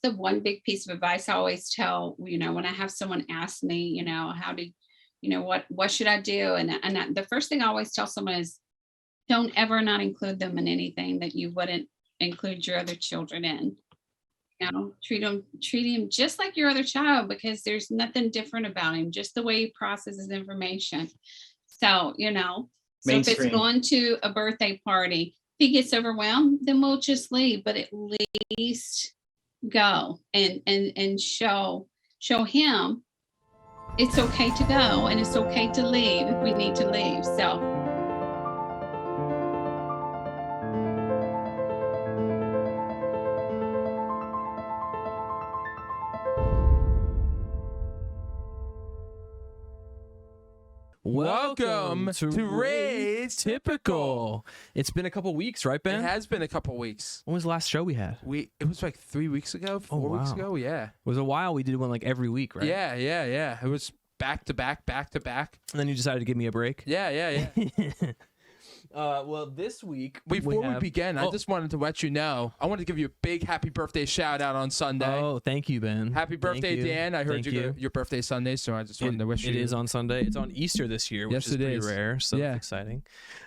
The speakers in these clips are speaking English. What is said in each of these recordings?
the one big piece of advice I always tell, when I have someone ask me, what should I do? The first thing I always tell someone is don't ever not include them in anything that you wouldn't include your other children in. Treat him just like your other child, because there's nothing different about him, just the way he processes information. So, if it's going to a birthday party, if he gets overwhelmed, then we'll just leave, but at least go and show him it's okay to go and it's okay to leave if we need to leave. So welcome to Razed Typical. It's been a couple weeks, right, Ben? It has been a couple weeks. When was the last show we had? It was like 3 weeks ago, 4 weeks ago. Yeah, it was a while. We did one like every week, right? Yeah. It was back to back. And then you decided to give me a break. Yeah. Well, this week before we begin, I just wanted to let you know I wanted to give you a big happy birthday shout out on Sunday. Oh, thank you, Ben. Happy birthday, Dan. I heard your birthday Sunday, so I just wanted to wish you. It is on Sunday. It's on Easter this year, which is pretty rare, so it's exciting.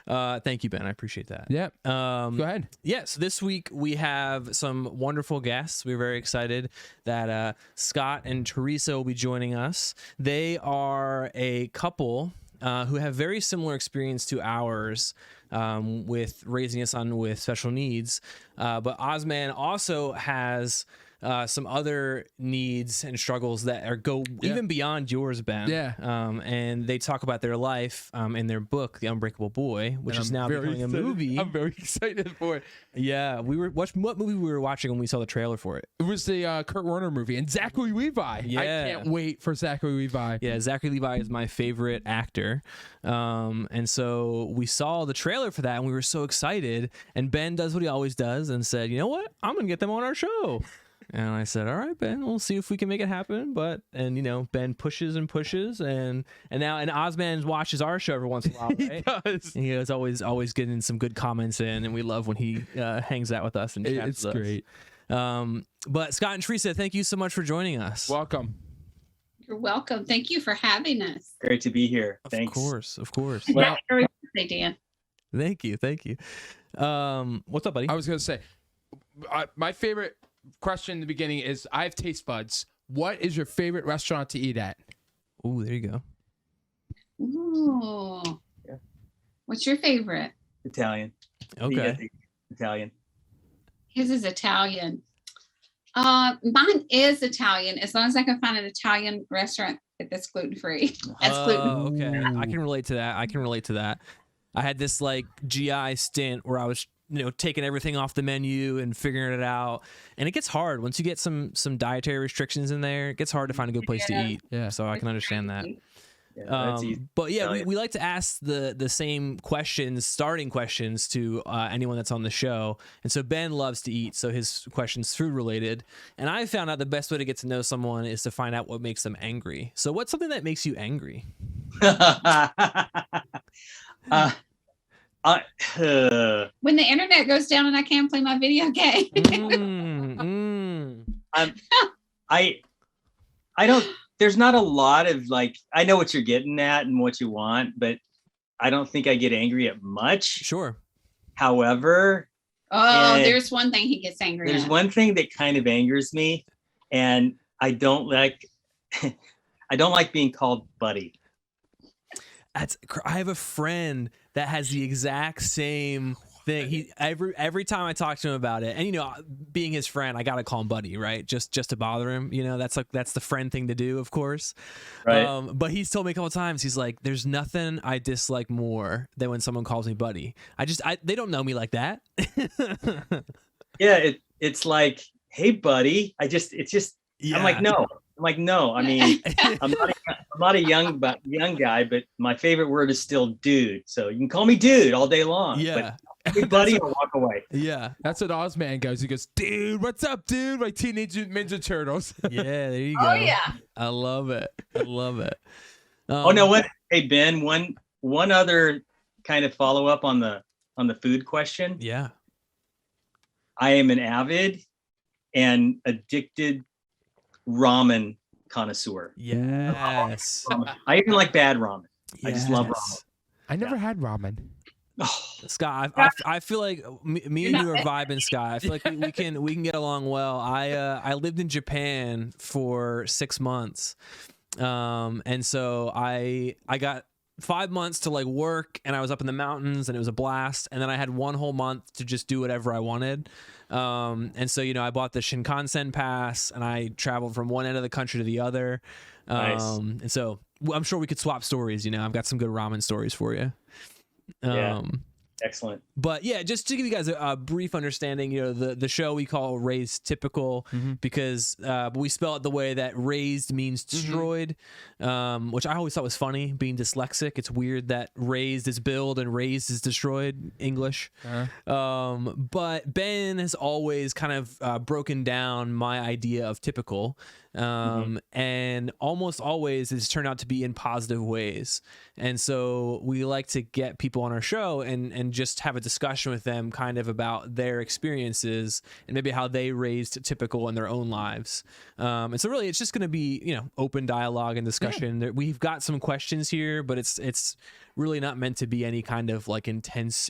Thank you, Ben. I appreciate that. Yeah. Go ahead. Yes, this week we have some wonderful guests. We're very excited that Scott and Teresa will be joining us. They are a couple who have very similar experience to ours with raising a son with special needs. But AuzMan also has some other needs and struggles that go even beyond yours, Ben. Yeah. And they talk about their life in their book, The Unbreakable Boy, which is now becoming a movie. I'm very excited for it. Yeah. What movie we were watching when we saw the trailer for it? It was the Kurt Warner movie and Zachary Levi. Yeah. I can't wait for Zachary Levi. Yeah, Zachary Levi is my favorite actor. And so we saw the trailer for that and we were so excited. And Ben does what he always does and said, you know what? I'm going to get them on our show. And I said, all right, Ben, we'll see if we can make it happen. Ben pushes and AuzMan watches our show every once in a while, right? He does. And he is always getting some good comments in, and we love when he hangs out with us and chats with us. It's great. But Scott and Teresa, thank you so much for joining us. Welcome. you're welcome. Thank you for having us. Great to be here. Thanks. Of course. Well, happy birthday, Dan. Thank you. What's up, buddy? I was going to say, my favorite question in the beginning is, I have taste buds. What is your favorite restaurant to eat at? Ooh, there you go. Ooh. Yeah. What's your favorite? Italian. Okay. Italian. His is Italian. Mine is Italian, as long as I can find an Italian restaurant that's gluten-free. That's gluten. Okay. I can relate to that. I had this like GI stint where I was taking everything off the menu and figuring it out. And it gets hard once you get some dietary restrictions in there. It gets hard to find a good place to eat. Yeah. So I can understand that. Yeah, but yeah, we like to ask the same starting questions to anyone that's on the show. And so Ben loves to eat, so his question's food related. And I found out the best way to get to know someone is to find out what makes them angry. So what's something that makes you angry? When the internet goes down and I can't play my video game. I don't. There's not a lot of I know what you're getting at and what you want, but I don't think I get angry at much. Sure. However, there's one thing he gets angry at. There's one thing that kind of angers me, and I don't like being called buddy. I have a friend that has the exact same thing. He every time I talk to him about it, and being his friend, I gotta call him buddy, right? Just to bother him. That's the friend thing to do, of course. Right. But he's told me a couple times, he's like, "There's nothing I dislike more than when someone calls me buddy. They don't know me like that." Yeah, it's like, hey buddy. Yeah. I'm like, no. I mean, I'm not a young guy, but my favorite word is still dude. So you can call me dude all day long. Yeah. But hey, buddy, I'll walk away. Yeah. That's what AuzMan goes. He goes, dude, what's up, dude? Like Teenage Mutant Ninja Turtles. Yeah, there you go. Oh, yeah. I love it. Hey, Ben, one other kind of follow up on the food question. Yeah. I am an avid and addicted ramen connoisseur. Yes. I even like bad ramen. I just love ramen. Yes. I never had ramen. Oh, Scott, I feel like me and you are vibing, Scott. I feel like we can get along well. I lived in Japan for 6 months, and so I got 5 months to like work, and I was up in the mountains, and it was a blast. And then I had 1 whole month to just do whatever I wanted. And so I bought the Shinkansen pass, and I traveled from one end of the country to the other. Nice. And so I'm sure we could swap stories. I've got some good ramen stories for you. Yeah. Excellent. But yeah, just to give you guys a brief understanding, the show we call Razed Typical because we spell it the way that raised means destroyed, which I always thought was funny, being dyslexic. It's weird that raised is build and raised is destroyed, English. But Ben has always kind of broken down my idea of typical. And almost always it's turned out to be in positive ways. And so we like to get people on our show and just have a discussion with them kind of about their experiences and maybe how they raised typical in their own lives. And so really it's just going to be, open dialogue and discussion. We've got some questions here, but it's really not meant to be any kind of like intense,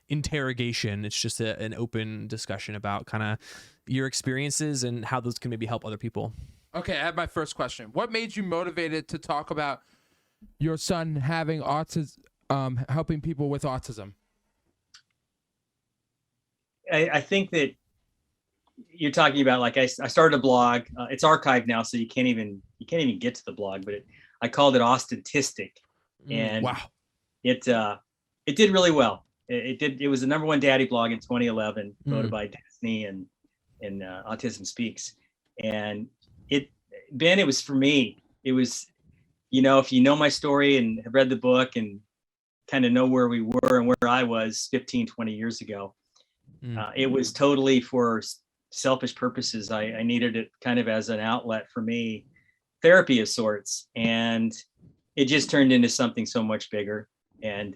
interrogation. It's just an open discussion about kind of your experiences and how those can maybe help other people. Okay, I have my first question. What made you motivated to talk about your son having autism, helping people with autism? I think that you're talking about, like, I started a blog. It's archived now, so you can't even get to the blog. But I called it Autistic, and wow, it did really well. It was the #1 daddy blog in 2011, voted by Disney and Autism Speaks. And it was for me. It was, if you know my story and have read the book and kind of know where we were and where I was 15, 20 years ago, it was totally for selfish purposes. I needed it kind of as an outlet for me, therapy of sorts. And it just turned into something so much bigger. And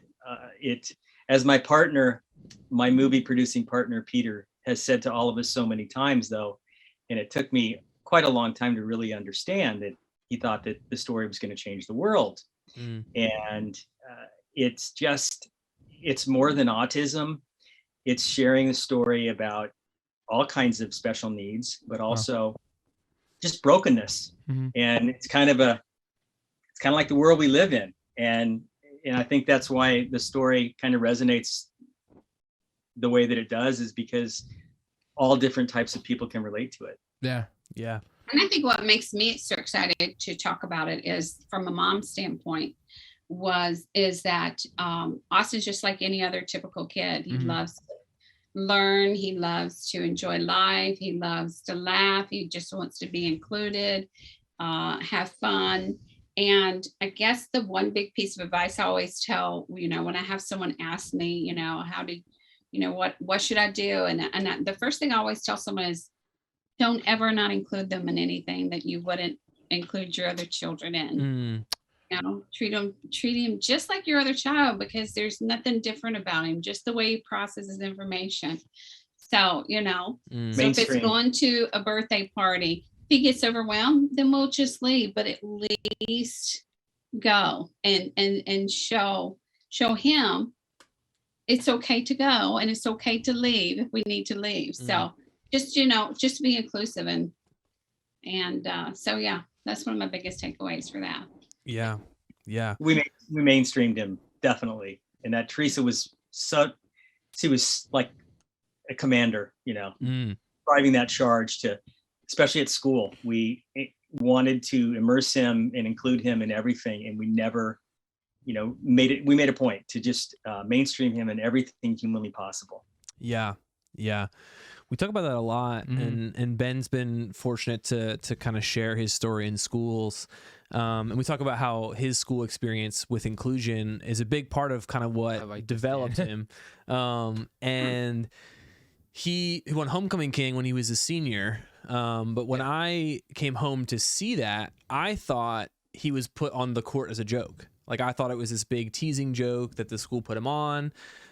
as my partner, my movie producing partner, Peter, has said to all of us so many times, though, and it took me quite a long time to really understand that he thought that the story was going to change the world. And it's more than autism. It's sharing a story about all kinds of special needs, but also just brokenness. And it's kind of like the world we live in. And I think that's why the story kind of resonates the way that it does, is because all different types of people can relate to it. Yeah. And I think what makes me so excited to talk about it is, from a mom's standpoint, is that Austin's just like any other typical kid. He loves to learn. He loves to enjoy life. He loves to laugh. He just wants to be included, have fun. And I guess the one big piece of advice I always tell, when I have someone ask me, how did, what should I do? And the first thing I always tell someone is, don't ever not include them in anything that you wouldn't include your other children in. Treat him just like your other child, because there's nothing different about him, just the way he processes information. So, so if it's going to a birthday party, if he gets overwhelmed, then we'll just leave, but at least go and show him it's okay to go, and it's okay to leave if we need to leave. So just be inclusive, and so yeah, that's one of my biggest takeaways for that. Yeah. We mainstreamed him, definitely. And that Teresa was she was like a commander, driving that charge to, especially at school. We wanted to immerse him and include him in everything, and we never, we made a point to just mainstream him in everything humanly possible. Yeah. We talk about that a lot, and Ben's been fortunate to kind of share his story in schools. And we talk about how his school experience with inclusion is a big part of kind of what developed him. And he won Homecoming King when he was a senior. But when I came home to see that, I thought he was put on the court as a joke. Like, I thought it was this big teasing joke that the school put him on.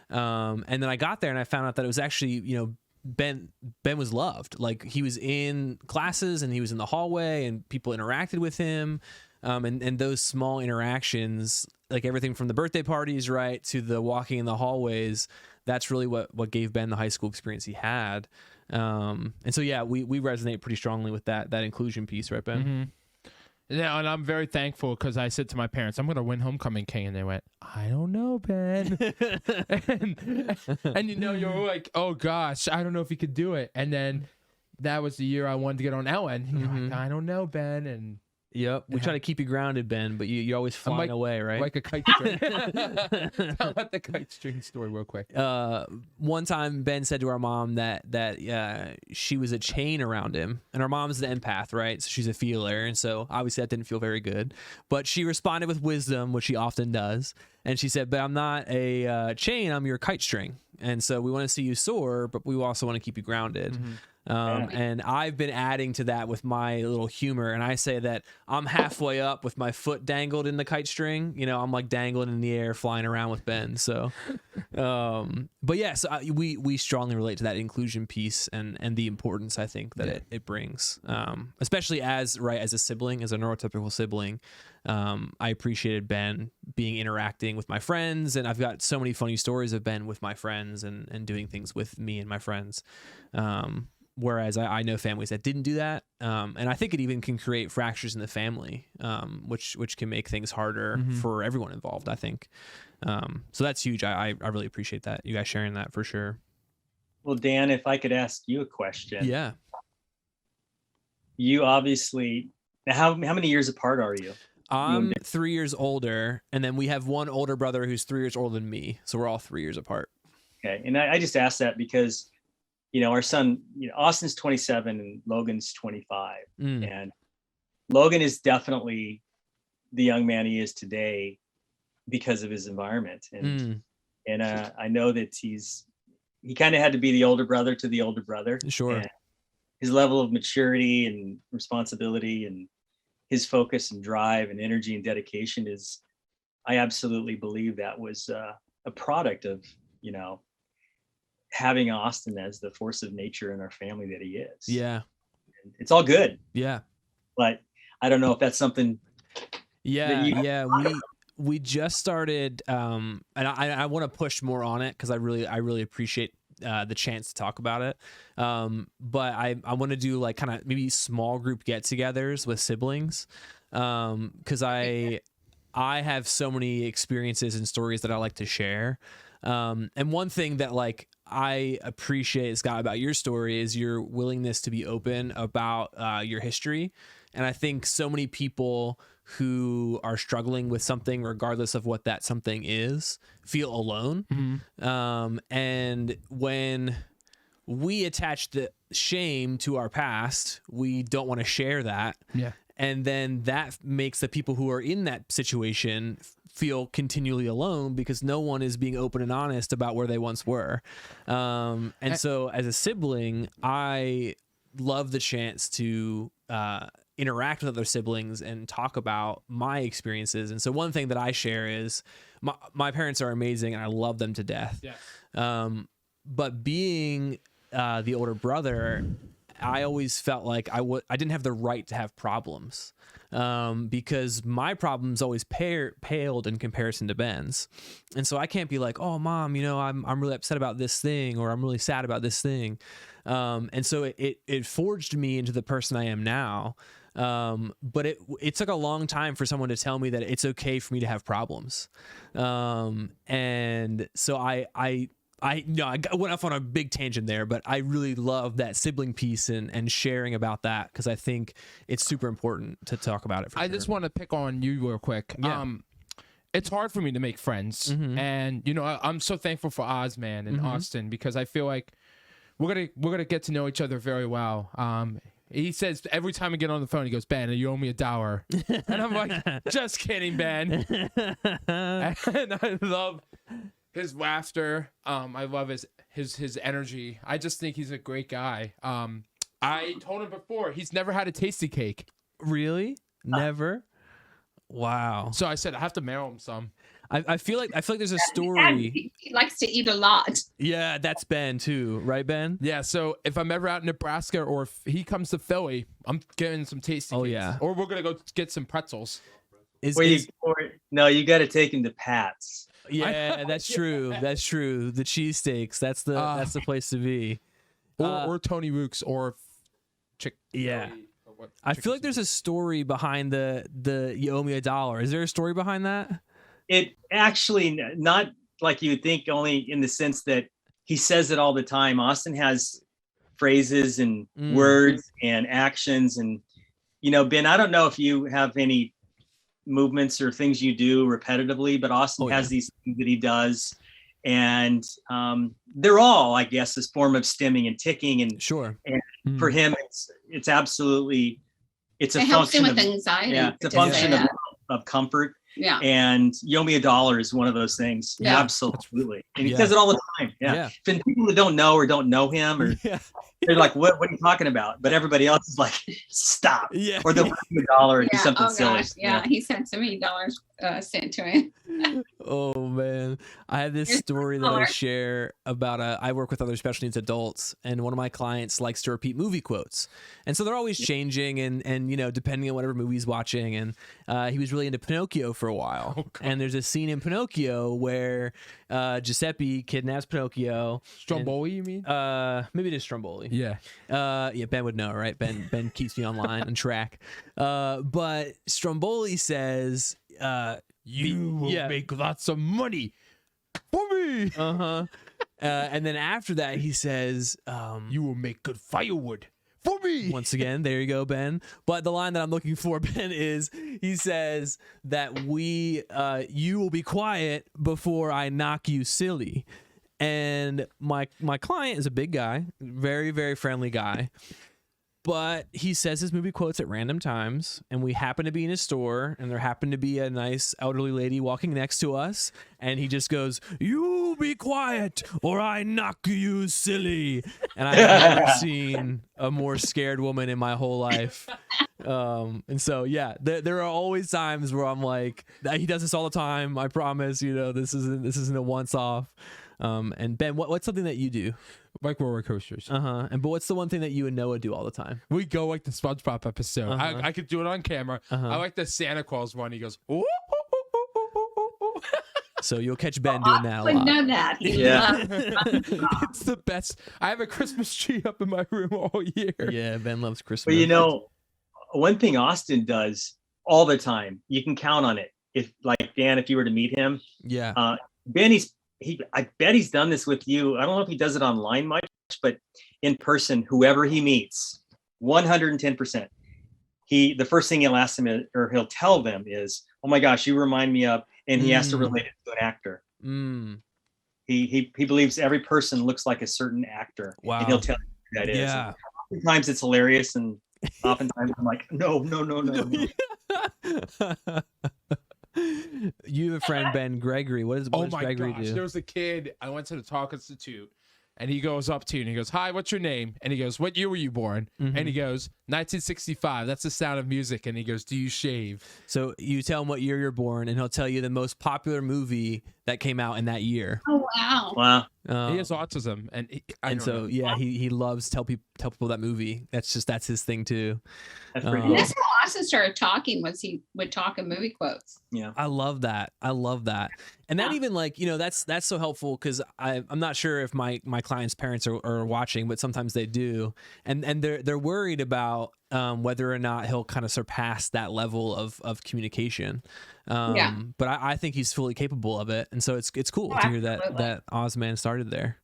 And then I got there and I found out that it was actually, Ben was loved. Like, he was in classes and he was in the hallway and people interacted with him. And those small interactions, like everything from the birthday parties, right, to the walking in the hallways, that's really what gave Ben the high school experience he had. And so, yeah, we resonate pretty strongly with that inclusion piece, right, Ben? Mm-hmm. Yeah, and I'm very thankful because I said to my parents, I'm going to win homecoming king. And they went, I don't know, Ben. and you're like, oh, gosh, I don't know if he could do it. And then that was the year I wanted to get on Ellen. And you're like, I don't know, Ben. And yep. We try to keep you grounded, Ben, but you're always flying away, right? Like a kite string. Tell about the kite string story real quick. One time Ben said to our mom that she was a chain around him, and our mom's the empath, right? So she's a feeler, and so obviously that didn't feel very good. But she responded with wisdom, which she often does, and she said, "But I'm not a chain. I'm your kite string, and so we want to see you soar, but we also want to keep you grounded." Mm-hmm. And I've been adding to that with my little humor, and I say that I'm halfway up with my foot dangled in the kite string. I'm like dangling in the air, flying around with Ben. So, but yes, we strongly relate to that inclusion piece and the importance I think that it brings, especially as a sibling, as a neurotypical sibling. I appreciated Ben interacting with my friends, and I've got so many funny stories of Ben with my friends and doing things with me and my friends. Whereas I know families that didn't do that. And I think it even can create fractures in the family, which can make things harder for everyone involved, I think. So that's huge. I really appreciate that. You guys sharing that for sure. Well, Dan, if I could ask you a question. Yeah. You obviously, how many years apart are you? I'm 3 years older, and then we have one older brother who's 3 years older than me. So we're all 3 years apart. Okay. And I just asked that because our son, Austin's 27 and Logan's 25. And Logan is definitely the young man he is today because of his environment. And I know that he kind of had to be the older brother to the older brother. Sure. And his level of maturity and responsibility and his focus and drive and energy and dedication I absolutely believe that was a product of, having Austin as the force of nature in our family that he is. Yeah. It's all good. Yeah. But I don't know if that's something. Yeah. We just started, and I want to push more on it because I really appreciate the chance to talk about it. But I want to do like kind of maybe small group get-togethers with siblings, because I have so many experiences and stories that I like to share. And one thing that like I appreciate, Scott, about your story is your willingness to be open about your history. And I think so many people who are struggling with something, regardless of what that something is, feel alone. And when we attach the shame to our past, we don't want to share that. Yeah. And then that makes the people who are in that situation feel continually alone because no one is being open and honest about where they once were. And so as a sibling, I love the chance to interact with other siblings and talk about my experiences. And so one thing that I share is my parents are amazing and I love them to death. Yeah. But being the older brother, I always felt like I didn't have the right to have problems, because my problems always paled in comparison to Ben's. And so I can't be like, oh, Mom, I'm really upset about this thing, or I'm really sad about this thing. And so it forged me into the person I am now. But it took a long time for someone to tell me that it's okay for me to have problems. And so I went off on a big tangent there, but I really love that sibling piece and sharing about that, because I think it's super important to talk about it. I just want to pick on you real quick. Yeah. It's hard for me to make friends, and I'm so thankful for AuzMan and Austin, because I feel like we're gonna get to know each other very well. He says every time I get on the phone, he goes, "Ben, you owe me $1," and I'm like, "Just kidding, Ben." And I love his laughter. I love his energy. I just think he's a great guy. I told him before, he's never had a tasty cake. Really? Never? Wow. So I said I have to mail him some. I feel like there's a story. He likes to eat a lot. Yeah, that's Ben too, right, Ben? Yeah, so if I'm ever out in Nebraska or if he comes to Philly, I'm getting some tasty cakes. Yeah. Or we're going to go get some pretzels. No, you got to take him to Pat's. Yeah, that's true. That's true. The cheesesteaks, that's the place to be. Or Tony Rook's or Yeah. I feel like there's a story behind the you owe me $1. Is there a story behind that? It actually not like you would think, only in the sense that he says it all the time. Austin has phrases and words and actions. And, Ben, I don't know if you have any movements or things you do repetitively, but Austin has these things that he does. And they're all, I guess, this form of stimming and ticking. And sure. And for him, it's absolutely, it helps him function with of anxiety. Yeah, it's a function of comfort. Yeah. And you owe me $1 is one of those things. Yeah. Absolutely. And he says it all the time. Yeah. And people that don't know him or they're like, what are you talking about? But everybody else is like, stop. Yeah. Or they'll give you $1 or do something silly. Gosh. Yeah. He sent so many dollars sent to him. Oh man, I have this story that I share about I work with other special needs adults, and one of my clients likes to repeat movie quotes, and so they're always changing and depending on whatever movie he's watching. And he was really into Pinocchio for a while, and there's a scene in Pinocchio where Giuseppe kidnaps Pinocchio. Stromboli, you mean? Maybe just Stromboli. Yeah. Yeah, Ben would know, right? Ben keeps me online on track. But Stromboli says, you will make lots of money for me. And then after that, he says, you will make good firewood for me. Once again, there you go, Ben. But the line that I'm looking for, Ben, is he says that you will be quiet before I knock you silly. And my client is a big guy, very, very friendly guy. But he says his movie quotes at random times, and we happen to be in his store, and there happened to be a nice elderly lady walking next to us, and he just goes, "You be quiet, or I knock you silly." And I've never seen a more scared woman in my whole life. And so, yeah, there are always times where I'm like, he does this all the time. I promise, this isn't a once-off. And Ben, what's something that you do? Like roller coasters. But what's the one thing that you and Noah do all the time? We go like the SpongeBob episode. I could do it on camera. I like the Santa Claus one. He goes, ooh. So you'll catch Ben doing that a lot. I know that. It's the best. I have a Christmas tree up in my room all year. Yeah, Ben loves Christmas. But one thing Austin does all the time, you can count on it. If like Dan, if you were to meet him, Ben, I bet he's done this with you. I don't know if he does it online much, but in person, whoever he meets, 110%. The first thing he'll ask them or he'll tell them is, "Oh my gosh, you remind me of," and he has to relate it to an actor. He believes every person looks like a certain actor. Wow. And he'll tell you who that is. Yeah. Oftentimes it's hilarious, and oftentimes I'm like, no. You have a friend, Ben Gregory. What does Gregory do? There was a kid. I went to the Talk Institute, and he goes up to you and he goes, "Hi, what's your name?" And he goes, "What year were you born?" And he goes, "1965. That's the Sound of Music." And he goes, "Do you shave?" So you tell him what year you're born, and he'll tell you the most popular movie that came out in that year. Oh wow! He has autism, he loves tell people that movie. That's his thing too. That's pretty cool. That's how Austin started talking. He would talk in movie quotes. Yeah, I love that. And that even that's so helpful because I'm not sure if my clients' parents are watching, but sometimes they do, and they're worried about whether or not he'll kind of surpass that level of communication. But I think he's fully capable of it, and so it's cool to hear that AuzMan started there.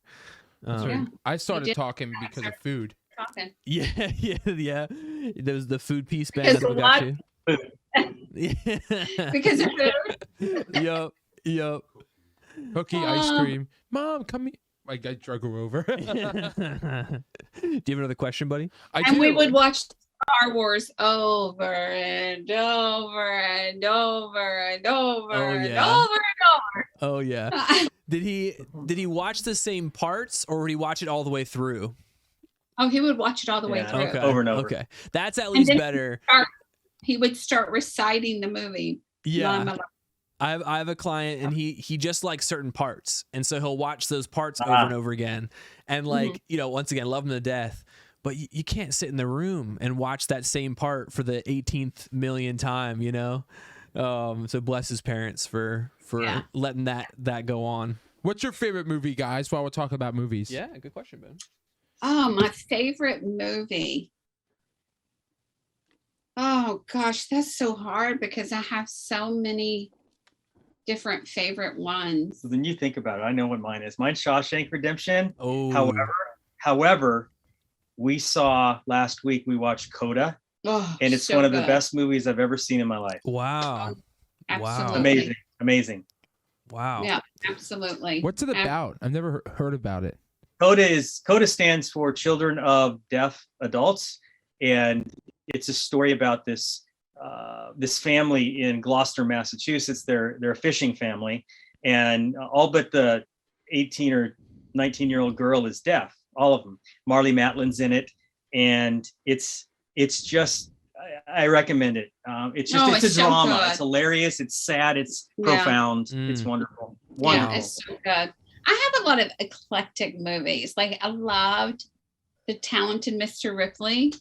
I started talking because of food. Talking. Yeah. There was the food piece, Ben. That's what got you. Because of food. Yep. Cookie, ice cream. Mom, come here. I drug her over. Do you have another question, buddy? We would watch Star Wars over and over and over and over and over and over. Oh yeah. Did he watch the same parts, or would he watch it all the way through? Oh, he would watch it all the way through. Okay. Over and over. Okay. That's at least better. He would start reciting the movie. Yeah. I have a client and he just likes certain parts, and so he'll watch those parts over and over again, and like once again, love him to death. But you can't sit in the room and watch that same part for the 18th million time, So bless his parents for letting that go on. What's your favorite movie, guys? While we're talking about movies. Yeah, good question, Ben. Oh, my favorite movie. Oh gosh, that's so hard because I have so many different favorite ones. So then you think about it. I know what mine is. Mine's Shawshank Redemption. Oh, However, we saw last week, we watched Coda, and it's so one of the good. best movies I've ever seen in my life. wow. Absolutely. Amazing. Wow. Yeah, absolutely. What's it about? I've never heard about it. Coda stands for Children of Deaf Adults, and it's a story about this family in Gloucester, Massachusetts. They're a fishing family, and all but the 18 or 19-year-old girl is deaf. All of them. Marlee Matlin's in it, and it's just I recommend it. It's a so drama. good. It's hilarious. It's sad. It's profound. It's wonderful. Yeah, it's so good. I have a lot of eclectic movies. Like I loved The Talented Mr. Ripley.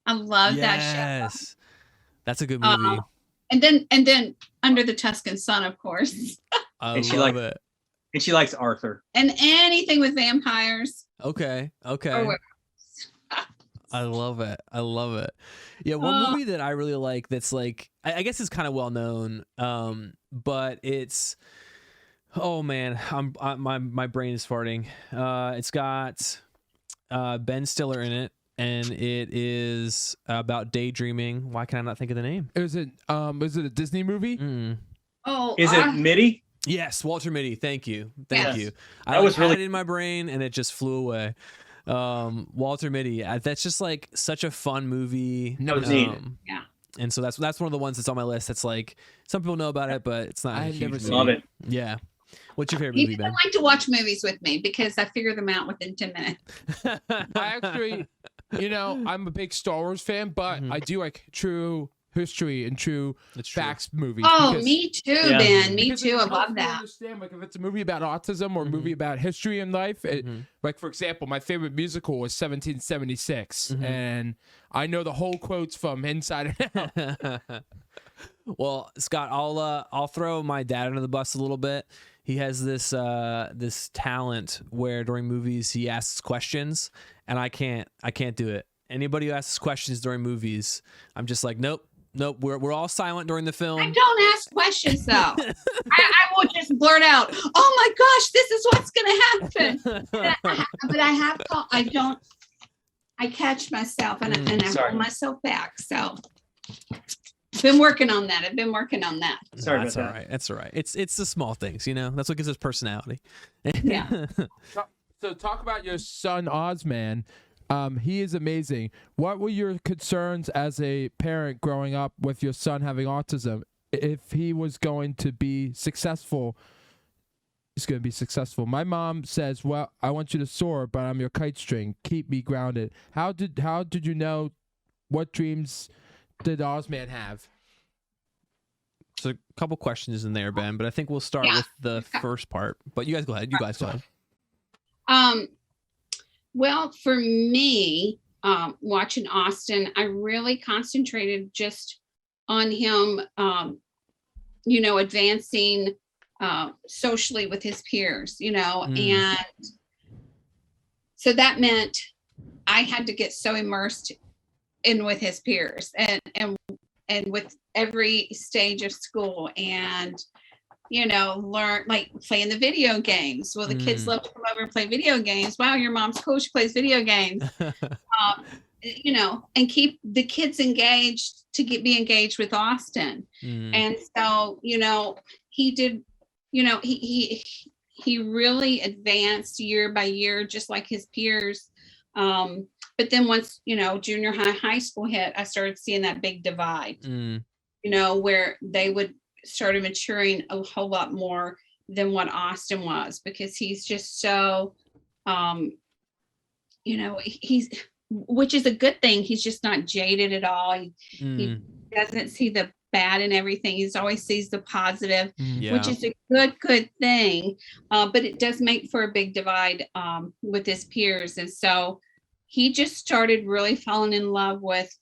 I love that show. Yes, that's a good movie. And then Under the Tuscan Sun, of course. I love it. And she likes Arthur. And anything with vampires. Okay. Or I love it. Yeah, one movie that I really like that's like I guess it's kind of well known, but it's man, my brain is farting. It's got Ben Stiller in it, and it is about daydreaming. Why can I not think of the name? Is it a Disney movie? Is it Mitty? Yes, Walter Mitty. Thank you. I was had really it in my brain and it just flew away. Walter Mitty. That's just like such a fun movie. Yeah. And so that's one of the ones that's on my list. That's like some people know about it, but it's not. I've never seen Love it. Yeah. What's your favorite You movie, don't Ben? like to watch movies with me because I figure them out within 10 minutes. I actually, I'm a big Star Wars fan, but I do like true history and true facts movies. Oh, me too, Ben. Me too. I love that. Understand, like if it's a movie about autism or a movie about history in life, like for example, my favorite musical was 1776, and I know the whole quotes from Inside and Out. Well, Scott, I'll throw my dad under the bus a little bit. He has this talent where during movies he asks questions, and I can't do it. Anybody who asks questions during movies, I'm just like, nope. We're all silent during the film. I don't ask questions though. I will just blurt out, "Oh my gosh, this is what's going to happen." But I catch myself and I hold myself back. So been working on that. I've been working on that. Sorry That's about all that. right. That's all right. It's the small things, That's what gives us personality. Yeah. So talk about your son, AuzMan. He is amazing. What were your concerns as a parent growing up with your son having autism? If he was going to be successful, he's going to be successful. My mom says, "Well, I want you to soar, but I'm your kite string. Keep me grounded." How did you know? What dreams did AuzMan have? So a couple questions in there, Ben, but I think we'll start with the first part. But you guys go ahead. You guys go ahead. Well, for me, watching Austin, I really concentrated just on him, advancing socially with his peers, and so that meant I had to get so immersed in with his peers and with every stage of school and learn, like playing the video games. Well, the kids love to come over and play video games. Wow, your mom's cool. She plays video games. And keep the kids engaged to be engaged with Austin. And so, he did, he really advanced year by year, just like his peers. But then once, junior high school hit, I started seeing that big divide, where they would started maturing a whole lot more than what Austin was, because he's just so, he's, which is a good thing. He's just not jaded at all. He doesn't see the bad in everything. He always sees the positive, Yeah. which is a good thing. But it does make for a big divide with his peers. And so he just started really falling in love with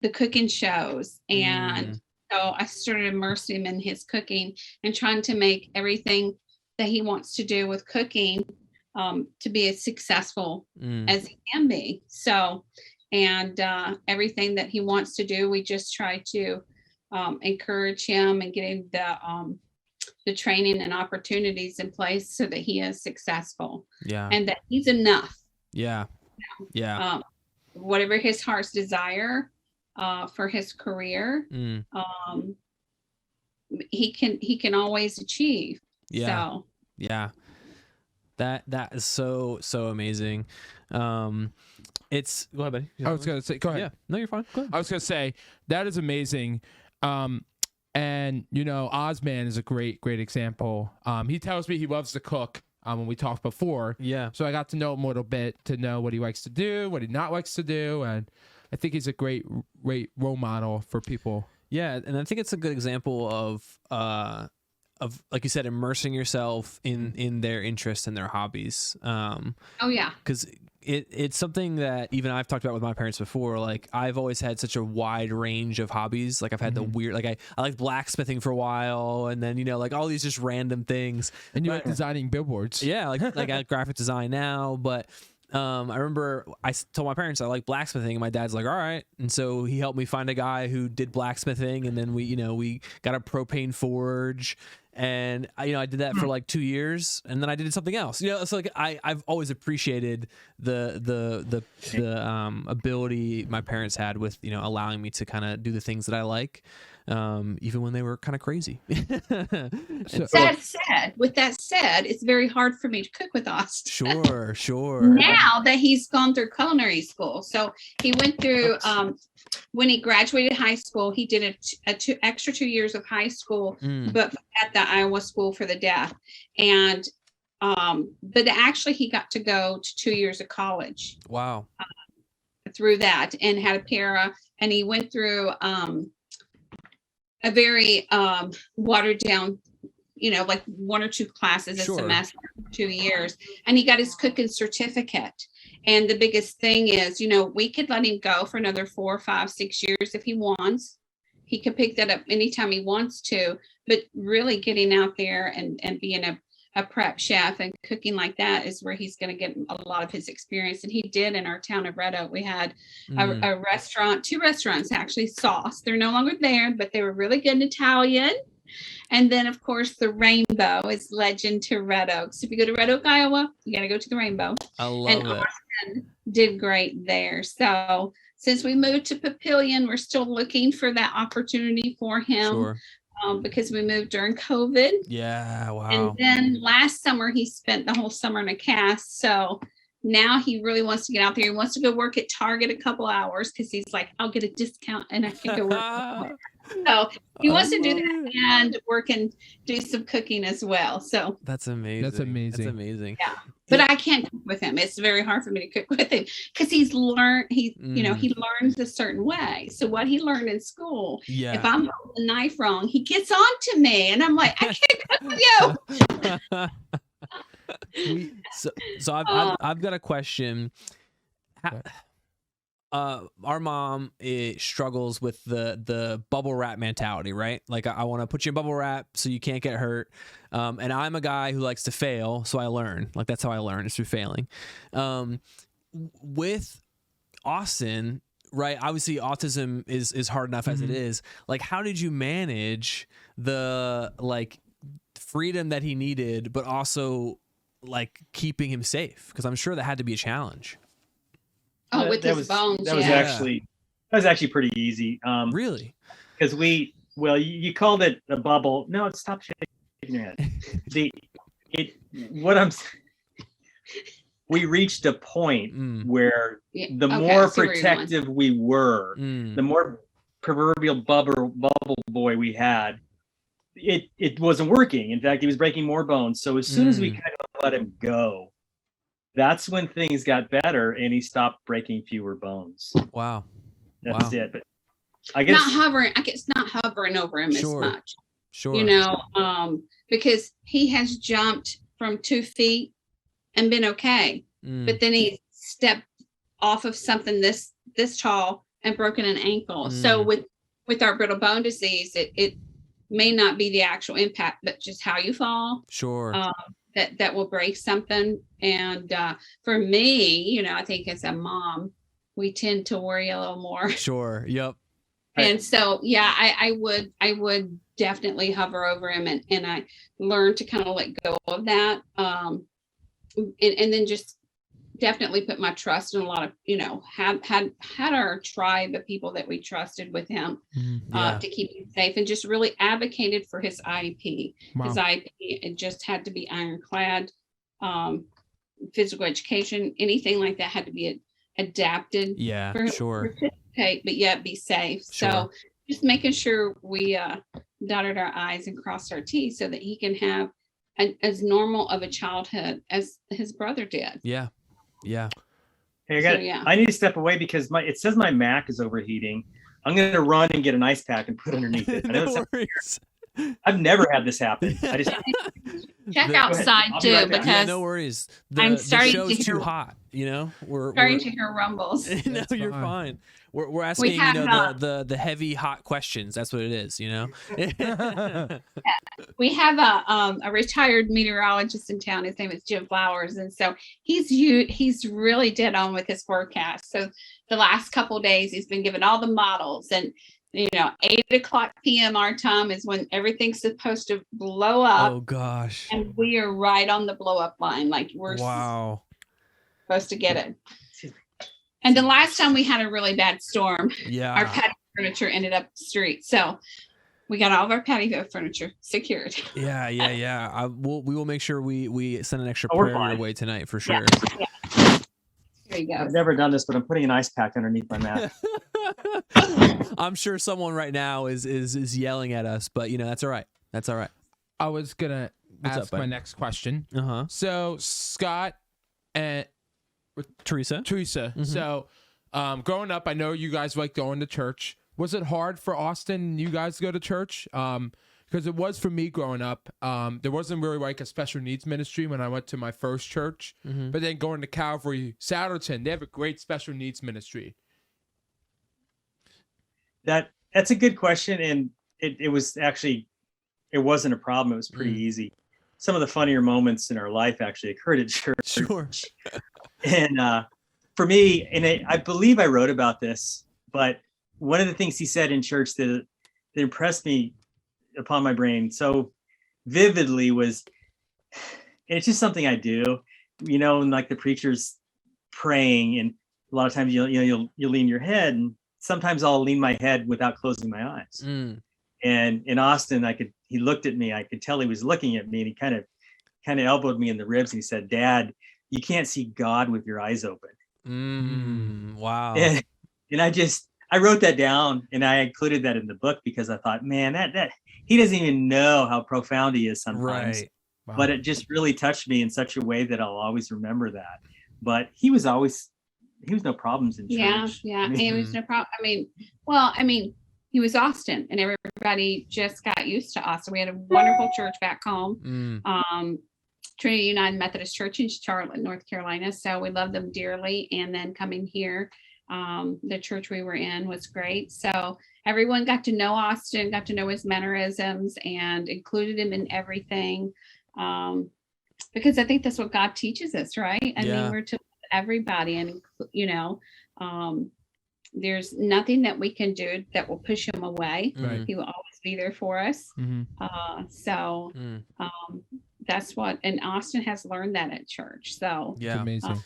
the cooking shows. And so I started immersing him in his cooking and trying to make everything that he wants to do with cooking to be as successful as he can be. So, and everything that he wants to do, we just try to encourage him and getting the training and opportunities in place so that he is successful. Yeah. And that he's enough. Yeah. Yeah. Whatever his heart's desire for his career, he can always achieve. Yeah. So yeah. That is so amazing. It's go ahead, buddy. I was gonna say, go ahead. Yeah, no, you're fine. Go ahead. I was gonna say that is amazing. And you know, AuzMan is a great example. He tells me he loves to cook. When we talked before, Yeah. so I got to know him a little bit to know what he likes to do, what he not likes to do, and I think he's a great role model for people. Yeah, and I think it's a good example of like you said, immersing yourself in their interests and their hobbies. oh yeah. Because it's something that even I've talked about with my parents before. Like I've always had such a wide range of hobbies. Like I've had the weird, like I liked blacksmithing for a while, and then like all these just random things. And you like designing billboards. Yeah, like I graphic design now, but I remember I told my parents I like blacksmithing, and my dad's like, all right. And so he helped me find a guy who did blacksmithing, and then we got a propane forge, and I did that for like 2 years, and then I did something else. So like I've always appreciated the ability my parents had with allowing me to kind of do the things that I like. Even when they were kind of crazy. With that said, it's very hard for me to cook with Austin. Sure. Now that he's gone through culinary school. So he went through, when he graduated high school, he did extra 2 years of high school, but at the Iowa School for the Deaf. And, but actually he got to go to 2 years of college. Wow. Through that, and had a para, and he went through, a very watered down, like 1 or 2 classes a semester, 2 years. And he got his cooking certificate. And the biggest thing is, we could let him go for another 4, 5, 6 years if he wants. He could pick that up anytime he wants to, but really getting out there and being a prep chef and cooking like that is where he's going to get a lot of his experience. And he did in our town of Red Oak. We had a restaurant, 2 restaurants actually, Sauce. They're no longer there, but they were really good in Italian. And then of course the Rainbow is legend to Red Oak. So if you go to Red Oak, Iowa, you got to go to the Rainbow. I love it. Austin did great there. So since we moved to Papillion, we're still looking for that opportunity for him. Sure. Because we moved during COVID. Yeah, wow. And then last summer, he spent the whole summer in a cast. So now he really wants to get out there. He wants to go work at Target a couple hours because he's like, I'll get a discount and I can go work. So he wants to do that and work and do some cooking as well. So that's amazing. Yeah. But I can't cook with him. It's very hard for me to cook with him because he learns a certain way. So what he learned in school, if I'm holding the knife wrong, he gets on to me and I'm like, I can't cook with you. So I've got a question. Our mom struggles with the bubble wrap mentality, right? Like I want to put you in bubble wrap so you can't get hurt. And I'm a guy who likes to fail, so I learn. Like that's how I learn, is through failing. With Austin, right? Obviously, autism is hard enough as it is. Like, how did you manage the freedom that he needed, but also like keeping him safe? Because I'm sure that had to be a challenge. Oh, with his bones. That was actually pretty easy. Really? Because you called it a bubble. No, stop shaking your head. We reached a point where the more protective we were, the more proverbial bubble boy we had, it wasn't working. In fact, he was breaking more bones. So as soon as we kind of let him go, that's when things got better and he stopped breaking fewer bones. Wow. That's it. But I guess not hovering. I guess not hovering over him Sure. as much. Sure. You know, because he has jumped from 2 feet and been okay, but then he stepped off of something this tall and broken an ankle. So with our brittle bone disease, it may not be the actual impact, but just how you fall. Sure. That will break something. And for me, you know, I think as a mom, we tend to worry a little more. Sure. Yep. And so, yeah, I would definitely hover over him, and I learned to kind of let go of that. And then just definitely put my trust in a lot of, you know, had our tribe of people that we trusted with him to keep him safe, and just really advocated for his IEP. Wow. His IEP, it just had to be ironclad. Physical education, anything like that had to be adapted. Yeah, for him sure. to participate, but yet be safe. Sure. So just making sure we dotted our I's and crossed our T's so that he can have as normal of a childhood as his brother did. Yeah. Yeah. Hey, So, I need to step away because it says my Mac is overheating. I'm going to run and get an ice pack and put it underneath it. I know No worries. I've never had this happen. I just Check The- outside I'll be too, right back. because Yeah, no worries. I'm The starting to show's too hear- hot. You know, we're starting to hear rumbles. no, That's you're fine. fine. We're asking, you have, know, the heavy hot questions. That's what it is. You know. We have a retired meteorologist in town. His name is Jim Flowers, and so he's really dead on with his forecast. So the last couple of days, he's been given all the models, and you know, 8:00 p.m. our time is when everything's supposed to blow up, Oh gosh. and we are right on the blow up line. Like we're Wow. supposed to get it. And the last time we had a really bad storm, our Yeah. patio furniture ended up the street. So we got all of our patio furniture secured. Yeah. We will make sure we send an extra Oh, we're prayer your fine. way tonight for Yeah. sure. There you go. I've never done this, but I'm putting an ice pack underneath my Mac. I'm sure someone right now is yelling at us, but you know, that's all right. That's all right. I was gonna What's up, ask my bud? next question. Uh-huh. So Scott and Teresa. Teresa. Mhm. So growing up, I know you guys like going to church. Was it hard for Austin and you guys to go to church? Because it was for me growing up. There wasn't really like a special needs ministry when I went to my first church. Mhm. But then going to Calvary, Saddleton, they have a great special needs ministry. That's a good question, and it was actually, it wasn't a problem. It was pretty Mm. easy. Some of the funnier moments in our life actually occurred at church. Sure. And for me, and I believe I wrote about this, but one of the things he said in church that impressed me upon my brain so vividly was, and it's just something I do, you know, and like the preacher's praying, and a lot of times you'll lean your head, and sometimes I'll lean my head without closing my eyes. Mm. And in Austin, he looked at me, I could tell he was looking at me, and he kind of elbowed me in the ribs, and he said, "Dad, you can't see God with your eyes open." Wow. And I wrote that down, and I included that in the book because I thought, man, that he doesn't even know how profound he is sometimes. Right. Wow. But it just really touched me in such a way that I'll always remember that. But he was no problems in church. Yeah. I mean, It was no problem. I mean, he was Austin, and everybody just got used to Austin. We had a wonderful church back home. Trinity United Methodist Church in Charlotte, North Carolina. So we love them dearly. And then coming here, the church we were in was great. So everyone got to know Austin, got to know his mannerisms, and included him in everything. Because I think that's what God teaches us, right? I Yeah. mean, we're to everybody, and you know, there's nothing that we can do that will push him away. Right. He will always be there for us. So that's what, and Austin has learned that at church. So Yeah. It's amazing.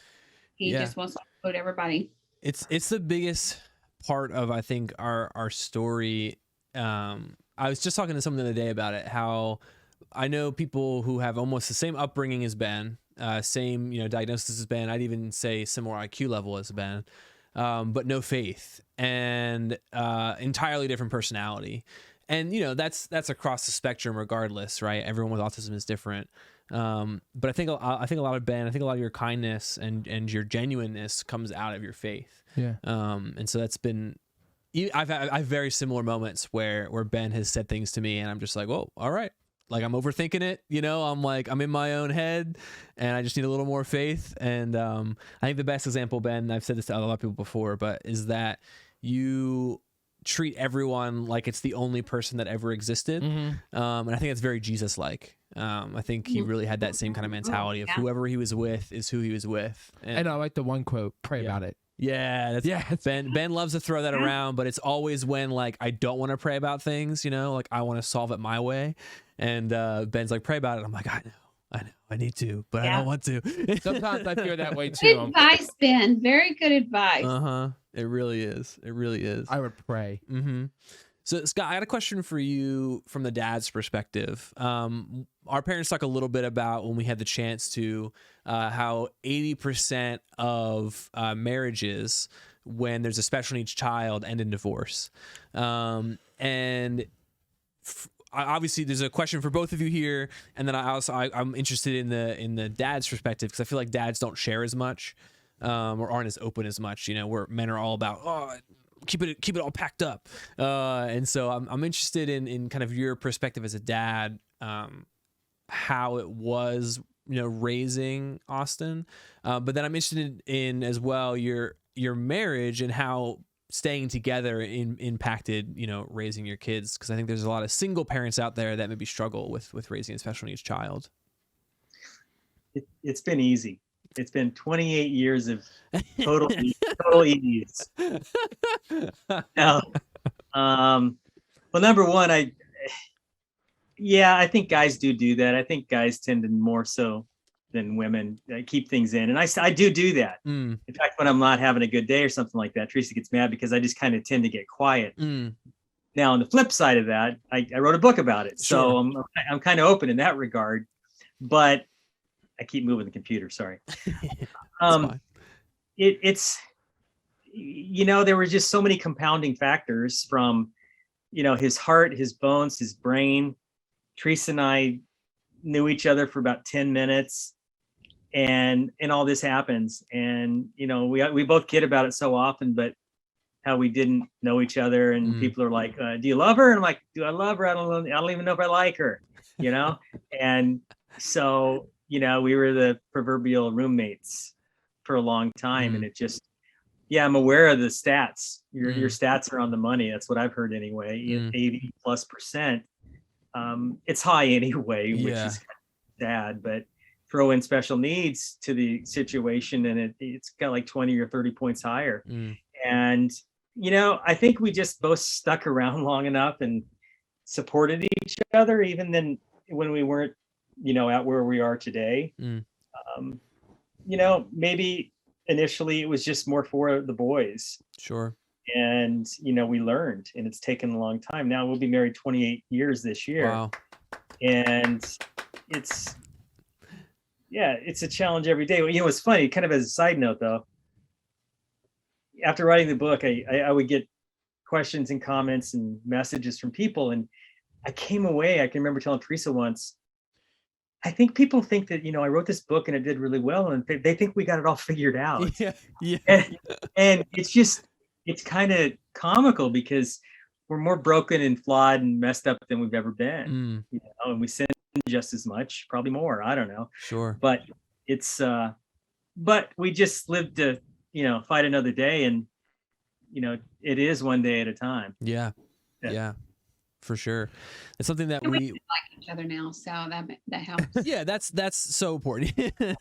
he Yeah. just wants to include everybody. It's the biggest part of, I think, our story. I was just talking to someone the other day about it, how I know people who have almost the same upbringing as Ben, same, you know, diagnosis as Ben. I'd even say similar IQ level as Ben, but no faith, and entirely different personality. And you know, that's across the spectrum regardless, right? Everyone with autism is different. But I think a lot of Ben, I think a lot of your kindness and your genuineness comes out of your faith. Yeah. And so that's been I've had very similar moments where Ben has said things to me and I'm just like, whoa, all right. Like I'm overthinking it, you know, I'm like, I'm in my own head and I just need a little more faith. And I think the best example, Ben, I've said this to a lot of people before, but is that you treat everyone like it's the only person that ever existed. And I think it's very Jesus-like. I think he really had that same kind of mentality of whoever he was with is who he was with. And I like the one quote, pray about it. Yeah, Ben loves to throw that around, but it's always when like I don't want to pray about things, you know, like I want to solve it my way. And Ben's like, pray about it. I'm like, I know, I need to, but I don't want to. Sometimes I feel that way too. Good advice, Ben. Very good advice. It really is. It really is. I would pray. So Scott, I got a question for you from the dad's perspective. Our parents talk a little bit about when we had the chance to how 80% of marriages when there's a special needs child end in divorce. And obviously there's a question for both of you here. And then I'm interested in the dad's perspective because I feel like dads don't share as much or aren't as open as much, you know, where men are all about, keep it all packed up. And so I'm interested in kind of your perspective as a dad, how it was, you know, raising Austin. But then I'm interested in as well, your marriage and how staying together impacted, you know, raising your kids. Cause I think there's a lot of single parents out there that maybe struggle with raising a special needs child. It's been easy. It's been 28 years of total ease. Now, well, number one, I think guys do that. I think guys tend to more so than women keep things in. And I do that. In fact, when I'm not having a good day or something like that, Teresa gets mad because I just kind of tend to get quiet. Now, on the flip side of that, I wrote a book about it. Sure. So I'm kind of open in that regard, but I keep moving the computer. Sorry. It's, you know, there were just so many compounding factors from, you know, his heart, his bones, his brain. Teresa and I knew each other for about 10 minutes and all this happens. And, you know, we both kid about it so often, but how we didn't know each other and people are like, do you love her? And I'm like, do I love her? I don't even know if I like her, you know? And so, you know, we were the proverbial roommates for a long time. And it just, I'm aware of the stats. Your stats are on the money. That's what I've heard anyway, 80+%. It's high anyway, which is kind of sad, but throw in special needs to the situation and it's got like 20 or 30 points higher. And, you know, I think we just both stuck around long enough and supported each other, even then when we weren't, you know, at where we are today. You know, maybe initially it was just more for the boys. Sure. And, you know, we learned and it's taken a long time. Now we'll be married 28 years this year. Wow. And it's a challenge every day. You know, it's funny, kind of as a side note though, after writing the book, I would get questions and comments and messages from people. And I came away, I can remember telling Teresa once, I think people think that, you know, I wrote this book and it did really well and they think we got it all figured out. And it's kind of comical because we're more broken and flawed and messed up than we've ever been, you know, and we sin just as much, probably more. I don't know. Sure. But it's, but we just live to, you know, fight another day and, you know, it is one day at a time. Yeah. For sure. It's something that we like each other now, so that helps. Yeah, that's so important.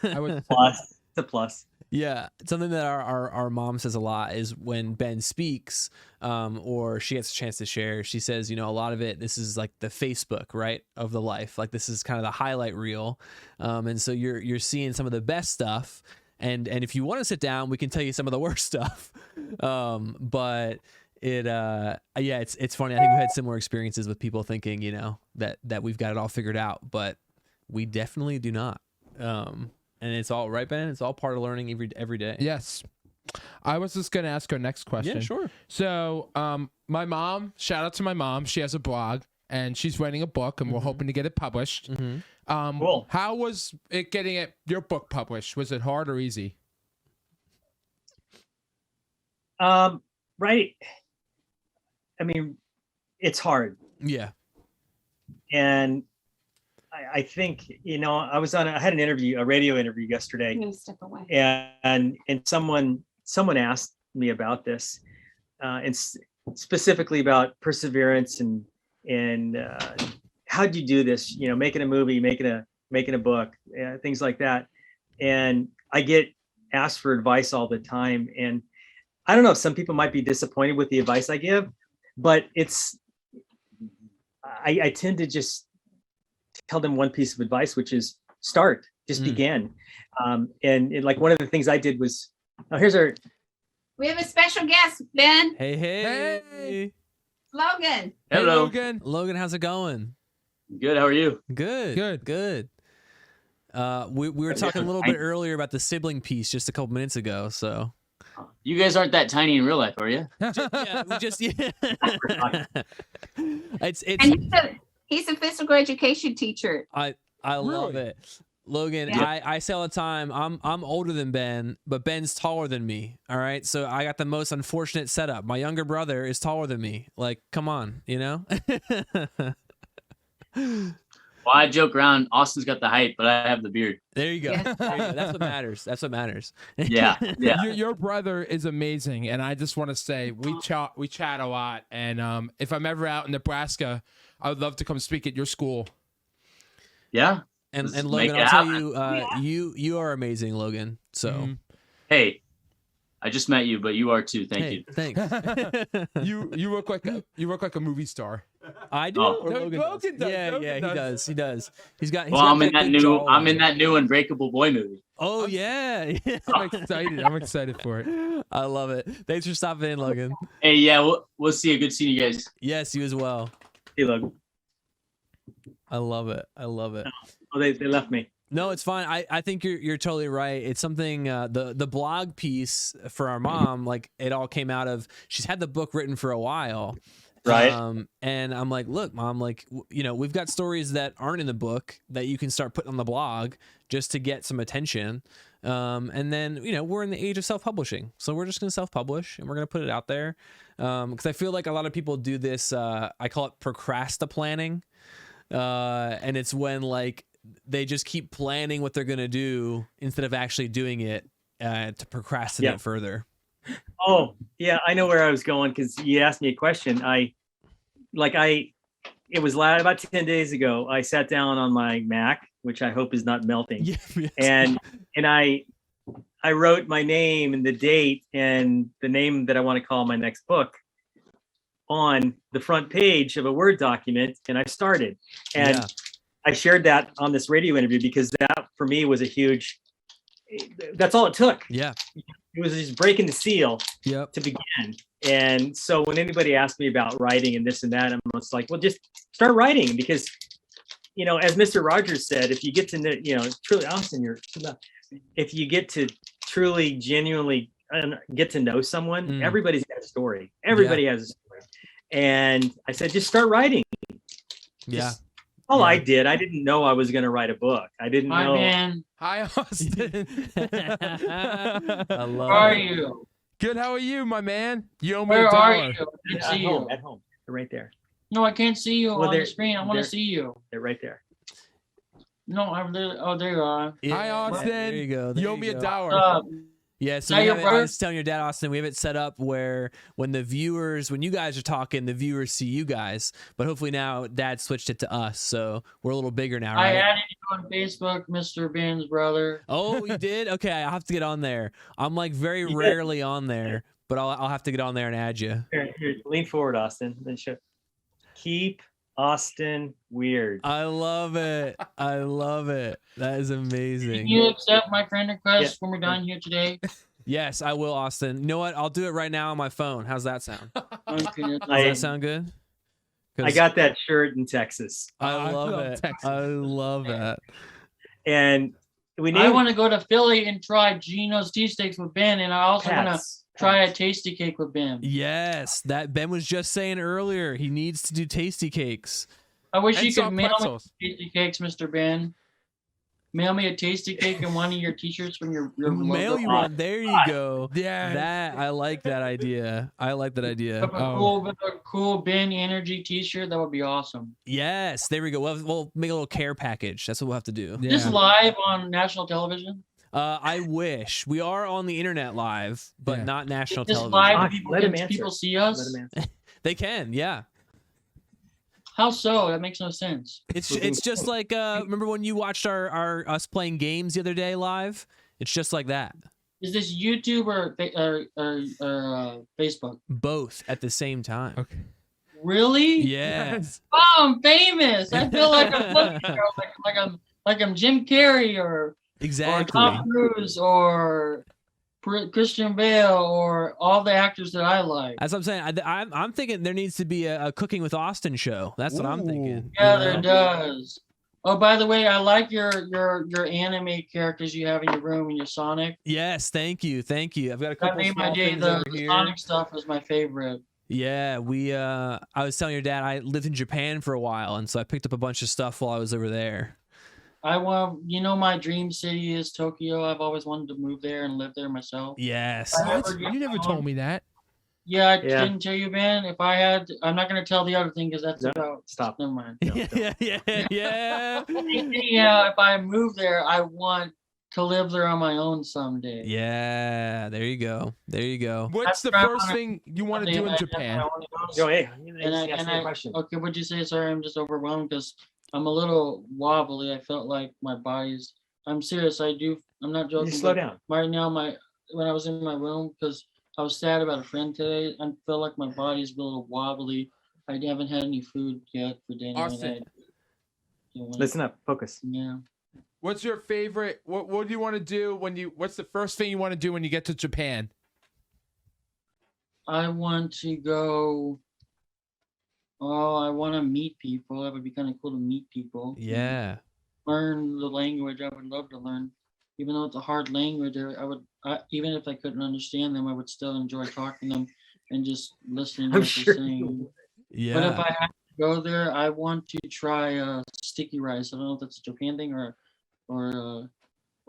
I would plus. It's a plus. Yeah, something that our mom says a lot is when Ben speaks, or she gets a chance to share. She says, you know, a lot of it, this is like the Facebook, right, of the life. Like this is kind of the highlight reel, and so you're seeing some of the best stuff. And if you want to sit down, we can tell you some of the worst stuff. But it's funny. I think we've had similar experiences with people thinking, you know, that we've got it all figured out, but we definitely do not. And it's all right, Ben. It's all part of learning every day. Yes. I was just going to ask our next question. Yeah, sure. So, my mom, shout out to my mom. She has a blog and she's writing a book and we're hoping to get it published. Cool. How was it getting your book published? Was it hard or easy? Right. I mean, it's hard. Yeah. And I think, I had an interview, a radio interview yesterday, I'm gonna step away. and someone asked me about this, and specifically about perseverance and how'd you do this? Making a movie, making a book, things like that. And I get asked for advice all the time, and I don't know if some people might be disappointed with the advice I give, but I tend to just tell them one piece of advice, which is start, just begin. And like one of the things I did was, We have a special guest, Ben. Hey. Logan. Hey, Hello. Logan. Logan, how's it going? Good. How are you? Good. We were talking a little bit earlier about the sibling piece just a couple minutes ago. So You guys aren't that tiny in real life, are you? It's And he's a physical education teacher. I love Really? it. Logan, Yeah. I say all the time, I'm older than Ben, but Ben's taller than me. All right. So I got the most unfortunate setup. My younger brother is taller than me. Like, come on, Well, I joke around. Austin's got the height, but I have the beard. There you go. Yeah. There you go. That's what matters. That's what matters. Yeah. Yeah. Your brother is amazing, and I just want to say we chat a lot. And if I'm ever out in Nebraska, I would love to come speak at your school. Yeah. And Let's Logan, make it I'll tell happen. you, you are amazing, Logan. So Mhm. Hey, I just met you, but you are too. Thank you. Thanks. You look like a movie star. I do. Oh. Or No, Logan Logan does. Yeah, Logan he does. does. He's got. Well, I'm in that new Unbreakable Boy movie. Oh yeah. I'm excited. I'm excited for it. I love it. Thanks for stopping in, Logan. Hey, yeah, we'll see you. Good seeing you guys. Yes, you as well. hey, look, I love it. oh, they left me. No, it's fine. I think you're totally right. It's something the blog piece for our mom, like it all came out of she's had the book written for a while. Right. And I'm like, look, Mom, like we've got stories that aren't in the book that you can start putting on the blog just to get some attention. And then we're in the age of self-publishing, so we're just gonna self-publish and we're gonna put it out there. Because I feel like a lot of people do this. I call it procrastinating, and it's when like they just keep planning what they're going to do instead of actually doing it to procrastinate further. Oh, yeah, I know where I was going because you asked me a question. It was about 10 days ago. I sat down on my Mac, which I hope is not melting. Yes. And I wrote my name and the date and the name that I want to call my next book on the front page of a Word document. And I started. And Yeah. I shared that on this radio interview because that for me was that's all it took. Yeah. It was just breaking the seal Yep. to begin. And so when anybody asks me about writing and this and that, I'm just like, well, just start writing because, as Mr. Rogers said, if you get to know, truly, Austin, if you get to truly, genuinely get to know someone, everybody's got a story. Everybody has a story. And I said, just start writing. Yeah. I did. I didn't know I was going to write a book. I didn't know. Man, Hi, Austin. I love how are it. you? Good. How are you, my man? You owe me Where a are dollar. you? I can't At see home. you. At home. They're right there. No, I can't see you Well, on they're- the screen. I want they're- to see you. They're right there. No, I'm literally. Oh, there you are. Hi, Austin. There you go. You owe me a dollar. Yeah, so Now we your have it, I brother- was telling your dad, Austin, we have it set up where when you guys are talking, the viewers see you guys. But hopefully now Dad switched it to us, so we're a little bigger now, I right? added you on Facebook, Mr. Ben's brother. Oh, you did? Okay, I'll have to get on there. I'm like very You did. rarely on there, but I'll have to get on there and add you. Here, lean forward, Austin. Then show. Keep Austin weird. I love it. I love it. That is Can amazing. you accept my friend request Yeah. when we're done here today? Yes, I will, Austin. You know what? I'll do it right now on my phone. How's that sound? Does Okay. I- that sound good? I 'Cause got that shirt in Texas, I love love it. Texas. I love that. and we I named want to go to Philly and try Gino's cheesesteaks with Ben, and I also want to Pats. try a tasty cake with Ben. Yes, that Ben was just saying earlier. He needs to do tasty cakes. I wish And you salt could mail me pretzels. tasty cakes, Mr. Ben. mail me a tasty cake and one of your t-shirts from your Mail logo. you one. There you go. Yeah. That I like that idea. I like that idea. A cool Ben Energy t-shirt. That would be awesome. Yes, there we go. We'll make a little care package. That's what we'll have to do. Yeah. Just live on national television. I wish we are on the internet live, but Yeah. not national Just television. live. Let him Can answer. people see us? Let him answer. They can, yeah. How so? That makes no sense. It's just like remember when you watched our us playing games the other day live? It's just like that. Is this YouTube or Facebook? Both at the same time. Okay. Really? Yeah. Oh, I'm famous. I feel like I'm like I'm Jim Carrey or Exactly. Tom Cruise or Christian Bale or all the actors that I like. That's what I'm saying. I'm thinking there needs to be a Cooking with Austin show. That's what I'm thinking. Yeah, you know? there does. Oh, by the way, I like your anime characters you have in your room and your Sonic. Yes, thank you. I've got a That couple made my small day. things The over here. Sonic stuff was my favorite. Yeah, I was telling your dad I lived in Japan for a while, and so I picked up a bunch of stuff while I was over there. My dream city is Tokyo. I've always wanted to move there and live there myself. Yes. What? You never told me that. Yeah, I didn't tell you, Ben. If I had, I'm not going to tell the other thing because that's about. Stop. Never mind. Yeah. Yeah, if I move there, I want to live there on my own someday. Yeah, there you go. What's the first thing you want to do in Japan? Yo, hey, question. Okay, what'd you say? Sorry, I'm just overwhelmed because I'm a little wobbly. I felt like my body's. I'm serious. I'm not joking. You slow down. Right now, when I was in my room, because I was sad about a friend today, I feel like my body's a little wobbly. I haven't had any food yet for dinner. Austin. Listen up. Focus. Yeah. What's your favorite? What do you want to do what's the first thing you want to do when you get to Japan? I want to go. Oh, I want to meet people. That would be kind of cool to meet people. Yeah. Learn the language. I would love to learn, even though it's a hard language. Even if I couldn't understand them, I would still enjoy talking to them and just listening to I'm what sure they're saying. Yeah. But if I have to go there, I want to try sticky rice. I don't know if that's a Japan thing or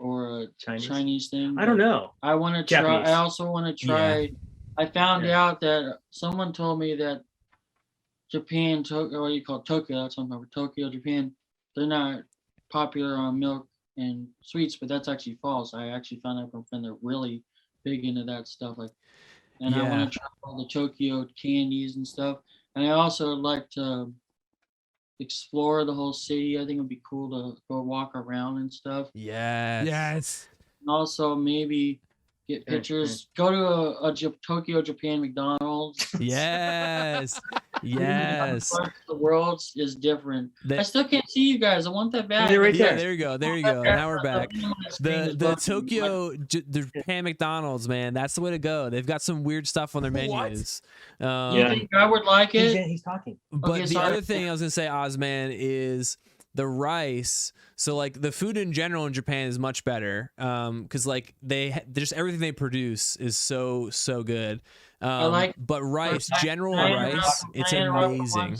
a Chinese thing. I don't know. I want to try. Japanese. I also want to try. I found out that someone told me that Japan, Tokyo, what do you call it? Tokyo? That's something about Tokyo, Japan. They're not popular on milk and sweets, but that's actually false. I actually found out from a friend they're really big into that stuff. I want to try all the Tokyo candies and stuff. And I also would like to explore the whole city. I think it would be cool to go walk around and stuff. Yes. And also maybe get pictures. Go to a Tokyo, Japan McDonald's. Yes. The world is different. I still can't see you guys. I want that back. They're right Yeah, there. there you go. Now we're back. The Tokyo Japan McDonald's, man, that's the way to go. They've got some weird stuff on their menus. You think I would like it? He's talking. But the other thing I was gonna say, AuzMan, is the rice. So like the food in general in Japan is much better, because like just everything they produce is so good. But rice, general rice, it's amazing.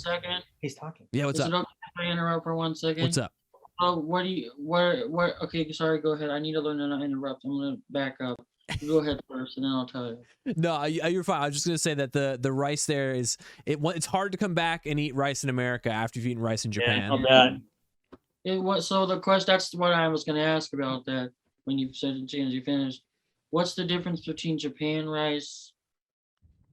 He's talking. Yeah, what's up? Is it okay if I interrupt for 1 second? What's up? Where? Okay, sorry. Go ahead. I need to learn to not interrupt. I'm gonna back up. You go ahead first, and then I'll tell you. No, you're fine. I was just gonna say that the rice there it's hard to come back and eat rice in America after you've eaten rice in Japan. So the question, that's what I was gonna ask about that when you said as soon as you finished. What's the difference between Japan rice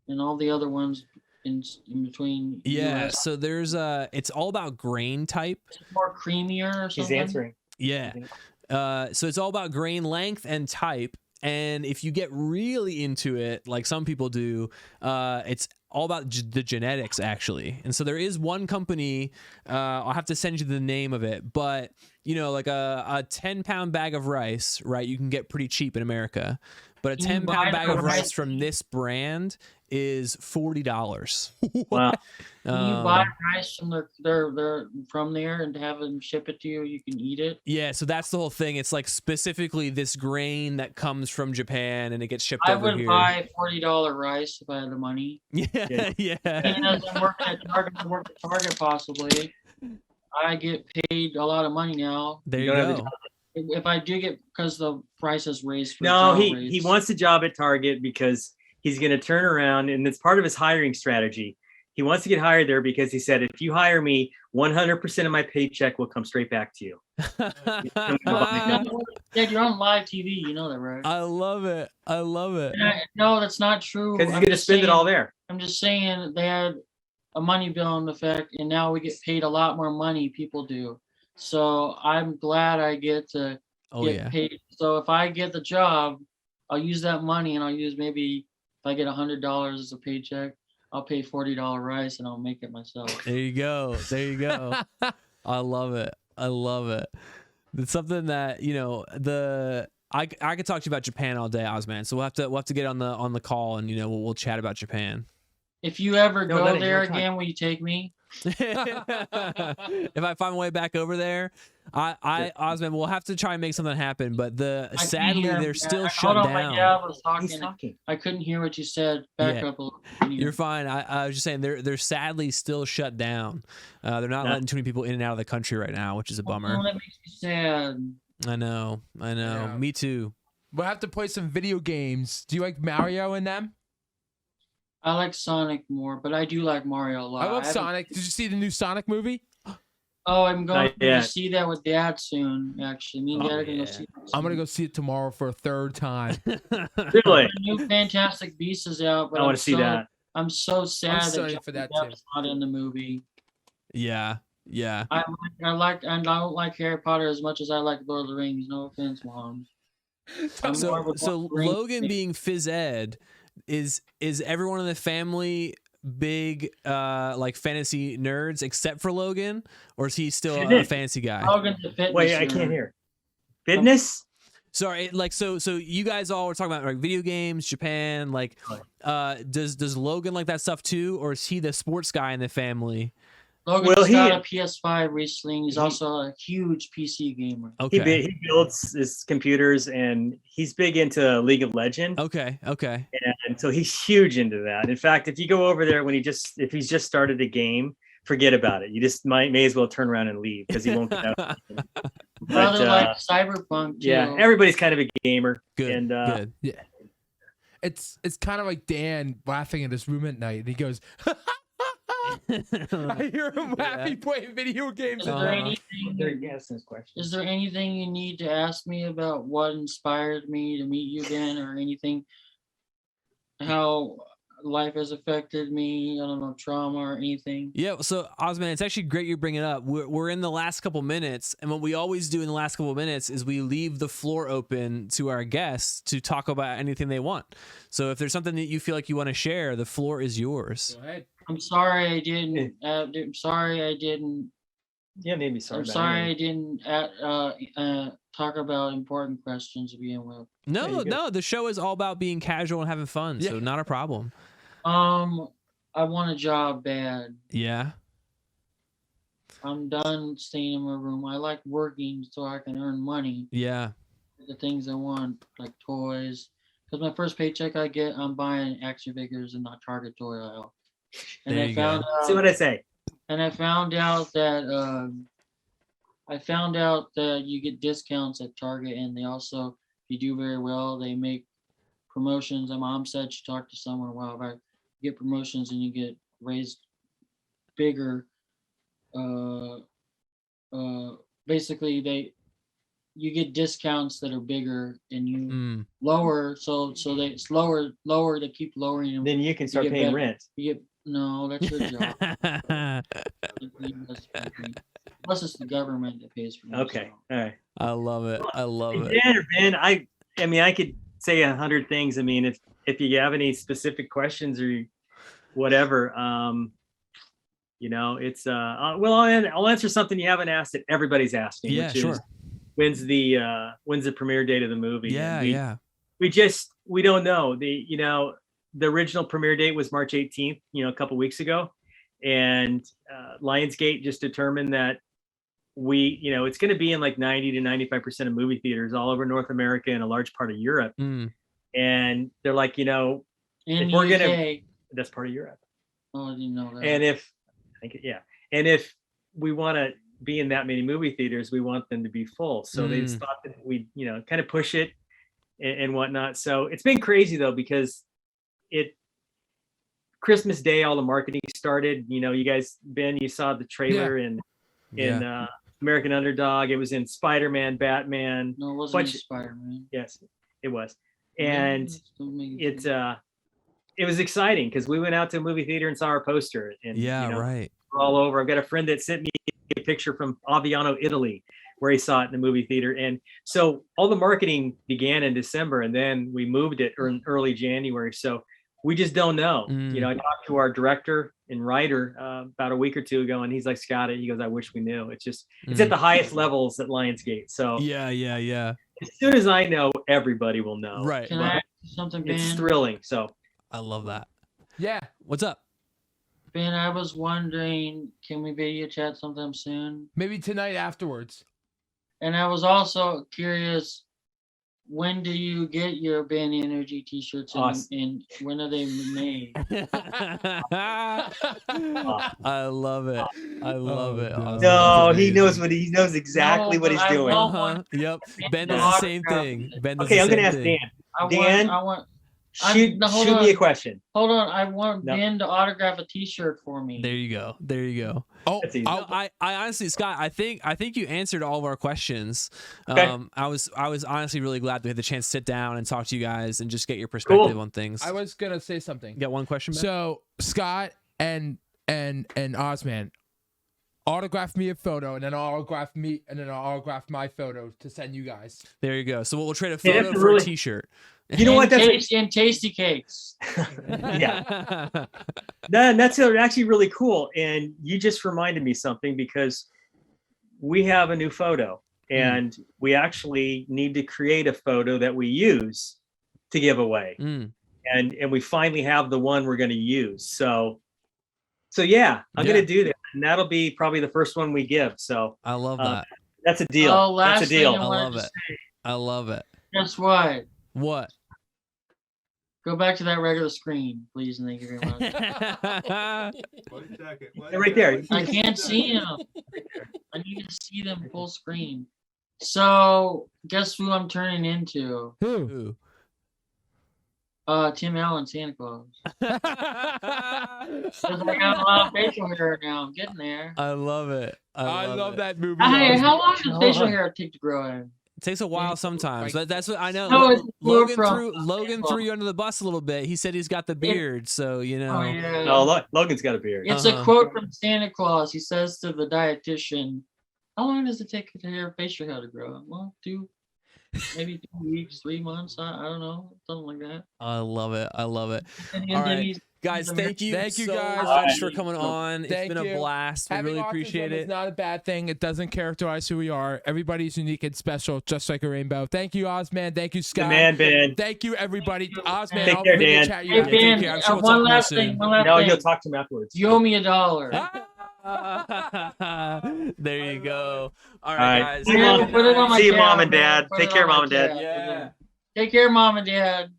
and all the other ones in between? Yeah, US? so there's it's all about grain type. Is it more creamier or something? He's answering. Yeah. So it's all about grain length and type. And if you get really into it, like some people do, it's all about the genetics, actually. And so there is one company, I'll have to send you the name of it, but like a 10-pound bag of rice, right? You can get pretty cheap in America. But a 10-pound bag of rice from this brand is $40. Wow. Can you buy rice from they're from there and have them ship it to you? You can eat it. Yeah, so that's the whole thing. It's like specifically this grain that comes from Japan and it gets shipped over here. I would buy $40 rice if I had the money. Yeah. It doesn't work at Target possibly. I get paid a lot of money now. There you go. if I do get, because the price is raised. For No, job he rates. wants a job at Target because he's going to turn around, and it's part of his hiring strategy. He wants to get hired there because he said, if you hire me, 100% of my paycheck will come straight back to you. Dad, you're on live TV. You know that, right? I love it. I love it. No, that's not true. Because he's I'm going to just spend it saying- all there. I'm just saying they had a money bill in effect, and now we get paid a lot more money. People do. So I'm glad I get to get paid. So if I get the job, I'll use that money, and I'll use maybe if I get $100 as a paycheck, I'll pay $40 rice, and I'll make it myself. There you go. There you go. I love it. I love it. It's something that, you know, I could talk to you about Japan all day, AuzMan. So we'll have to get on the call, and, you know, we'll chat about Japan. If you ever No, go that ain't there no time. again, will you take me? If I find my way back over there, AuzMan, we'll have to try and make something happen. But sadly they're still shut Hold on, down. my dad was He's talking. talking. I couldn't hear what you said. Back Yeah. up a little. You're fine. I was just saying they're sadly still shut down. They're not letting too many people in and out of the country right now, which is a bummer. Oh, that makes me sad. I know. Yeah. Me too. We'll have to play some video games. Do you like Mario in them? I like Sonic more, but I do like Mario a lot. I love haven't- Sonic. Did you see the new Sonic movie? Oh, I'm going Not to yet. see that with Dad soon. Actually, me and Dad are going to go see. That I'm gonna soon. go see it tomorrow for a third time. Really? The new Fantastic Beasts is out, but I want to see that. I'm so sad that sorry Johnny for that, Depp's not in the movie. Yeah. I don't like Harry Potter as much as I like Lord of the Rings. No offense, Mom. I'm more of a So Lord of the Rings Logan fan. being phys ed, is everyone in the family big like fantasy nerds except for Logan, or is he still a fantasy guy? Logan's a fitness Wait, I nerd. can't hear. Fitness? Sorry, like so you guys all were talking about like video games, Japan, like does Logan like that stuff too, or is he the sports guy in the family? Logan Well, just got a he- PS5 recently. He's also a huge PC gamer. Okay. He builds his computers, and he's big into League of Legends. Okay. And so he's huge into that. In fact, if you go over there if he's just started a game, forget about it. You just may as well turn around and leave because he won't get out. Brother like Cyberpunk too. Yeah, everybody's kind of a gamer. Good. And Good. Yeah. It's kind of like Dan laughing in his room at night, and he goes, I hear him laughing playing video games. Is there anything? they're asking us questions. Is there anything you need to ask me about what inspired me to meet you again, or anything? How life has affected me? I don't know, trauma or anything. Yeah, so AuzMan, it's actually great you bring it up. We're in the last couple minutes, and what we always do in the last couple minutes is we leave the floor open to our guests to talk about anything they want. So if there's something that you feel like you want to share, the floor is yours. Go ahead. I'm sorry I didn't. I'm sorry I didn't. Yeah, maybe sorry. I'm about sorry I it. didn't talk about important questions to begin with. No, you go. no, the show is all about being casual and having fun, so Yeah. not a problem. I want a job bad. Yeah. I'm done staying in my room. I like working so I can earn money. Yeah. The things I want, like toys. Because my first paycheck I get, I'm buying action figures in the Target toy aisle. And There I you found See out, what I say? and I found out that you get discounts at Target, and they also, if you do very well, they make promotions. My mom said she talked to someone a while back. You get promotions and you get raised bigger. Basically, you get discounts that are bigger, and you Mm. lower. So it's lower. They keep lowering them. Then you can start get paying better. rent. You get no. That's your job. Plus, it's the government that pays for it. Okay, all right. I love it. I love it. Dan or Ben, I mean, I could say 100 things. I mean, if you have any specific questions or whatever, you know, it's well, I'll answer something you haven't asked that everybody's asking. Yeah, which sure. is when's the premiere date of the movie? Yeah, And yeah. we don't know. The original premiere date was March 18th, a couple weeks ago, and Lionsgate just determined that it's going to be in like 90 to 95% of movie theaters all over North America and a large part of Europe. Mm. And they're like, In if we're UK, gonna, that's part of Europe. oh, I didn't know that. And if we want to, being that many movie theaters, we want them to be full. So they just thought that we, kind of push it and whatnot. So it's been crazy though, because Christmas Day, all the marketing started. You guys, Ben, you saw the trailer in American Underdog. It was in Spider-Man, Batman. No, it wasn't in Spider-Man. Yes, it was. And it was exciting because we went out to a movie theater and saw our poster. And right. We're all over. I've got a friend that sent me a picture from Aviano, Italy, where he saw it in the movie theater. And so all the marketing began in December, and then we moved it in early January. So we just don't know. I talked to our director and writer about a week or two ago, and he's like, Scott, he goes, I wish we knew. It's at the highest levels at LionsGate. So yeah. As soon as I know, everybody will know. Right. Can I ask you something, Ben? It's thrilling. So I love that. Yeah. What's up? Ben, I was wondering, can we video chat sometime soon? Maybe tonight afterwards. And I was also curious, when do you get your Ben Energy t-shirts and when are they made? I love it. I love it. No, he knows exactly what he's doing. Yep. Ben does the same thing. Okay, I'm gonna ask Dan. Shoot me a question. Hold on, I want Ben to autograph a t-shirt for me. There you go. Oh, I honestly, Scott, I think you answered all of our questions. Okay. I was honestly really glad we had the chance to sit down and talk to you guys and just get your perspective on things. I was gonna say something. You got one question, Ben? So Scott and AuzMan, autograph me a photo, and then I'll autograph my photo to send you guys. There you go. So we'll trade a photo for a t-shirt. You know what? That's tasty cakes. Yeah. That's actually really cool. And you just reminded me something, because we have a new photo, and we actually need to create a photo that we use to give away. And we finally have the one we're going to use. So yeah, I'm going to do that. And that'll be probably the first one we give. So I love that. That's a deal. Oh, that's a deal. I love it. Guess what? What? Go back to that regular screen, please, and thank you very much. Right there. I can't see them. I need to see them full screen. So, guess who I'm turning into? Who? Tim Allen, Santa Claus. Because I got a lot of facial hair now. I'm getting there. I love it. I love that movie. Hey, how long does facial hair take to grow in? It takes a while sometimes. That's what I know. No, Logan threw you under the bus a little bit. He said he's got the beard, so you know. Oh, yeah. No, Logan's got a beard. It's a quote from Santa Claus. He says to the dietitian, "How long does it take to hair facial hair to grow?" Well, maybe 2 weeks, 3 months. I don't know, something like that. I love it. All And right, guys, thank you guys so much for coming on. It's been a blast. We Having really appreciate autism it. It's not a bad thing. It doesn't characterize who we are. Everybody's unique and special, just like a rainbow. Thank you, AuzMan. Thank you, Scott. Good man, Ben. Thank you, everybody. AuzMan, Take care, Dan. chat you Hey, guys. Ben, Take care. I'm sure we'll one talk more last soon. thing. No, you'll talk to him afterwards. You owe me $1. There you go. All right, guys. Put it on my See you, tab, Mom and man. Dad. Put Take it care, on my Mom and Dad. tab. Yeah. Take care, Mom and Dad.